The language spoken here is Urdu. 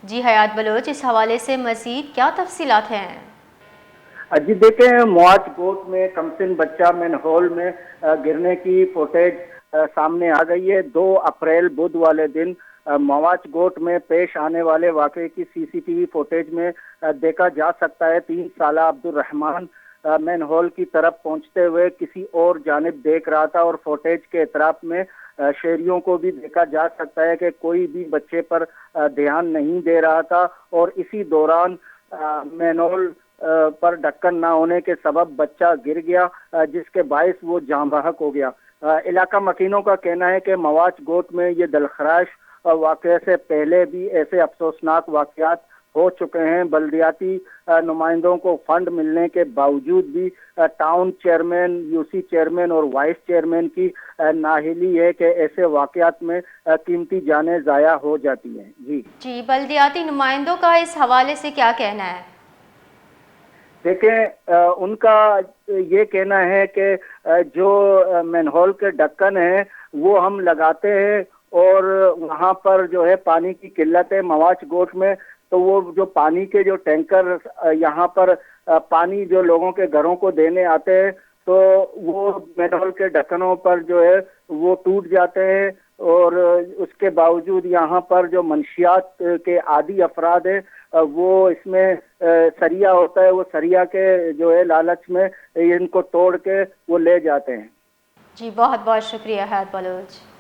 جی حیات بلوچ، اس حوالے سے مزید کیا تفصیلات ہیں؟ جی دیکھیں، مواج گوٹ میں کمسن بچہ مین ہول میں گرنے کی فوٹیج سامنے آ گئی ہے۔ 2 اپریل بدھ والے دن مواج گوٹ میں پیش آنے والے واقعے کی سی سی ٹی وی فوٹیج میں دیکھا جا سکتا ہے 3 سالہ عبد الرحمان مین ہول کی طرف پہنچتے ہوئے کسی اور جانب دیکھ رہا تھا، اور فوٹیج کے اطراف میں شہریوں کو بھی دیکھا جا سکتا ہے کہ کوئی بھی بچے پر دھیان نہیں دے رہا تھا، اور اسی دوران مین ہول پر ڈھکن نہ ہونے کے سبب بچہ گر گیا، جس کے باعث وہ جاں بحق ہو گیا۔ علاقہ مکینوں کا کہنا ہے کہ مواج گوٹ میں یہ دلخراش واقعے سے پہلے بھی ایسے افسوسناک واقعات ہو چکے ہیں۔ بلدیاتی نمائندوں کو فنڈ ملنے کے باوجود بھی town chairman, U C chairman اور وائس چیئرمین کی نااہلی ہے کہ ایسے واقعات میں قیمتی جانیں ضائع ہو جاتی ہیں۔ جی، بلدیاتی نمائندوں کا اس حوالے سے کیا کہنا ہے؟ دیکھیں، ان کا یہ کہنا ہے کہ جو مینہول کے ڈھکن ہیں وہ ہم لگاتے ہیں، اور وہاں پر جو ہے پانی کی قلت ہے مواج گوٹ میں، تو وہ جو پانی کے جو ٹینکر یہاں پر پانی جو لوگوں کے گھروں کو دینے آتے ہیں، تو وہ مینہول کے ڈھکنوں پر جو ہے وہ ٹوٹ جاتے ہیں، اور اس کے باوجود یہاں پر جو منشیات کے عادی افراد ہیں وہ اس میں سریا ہوتا ہے، وہ سریا کے جو ہے لالچ میں ان کو توڑ کے وہ لے جاتے ہیں۔ جی، بہت بہت شکریہ حیات بلوچ۔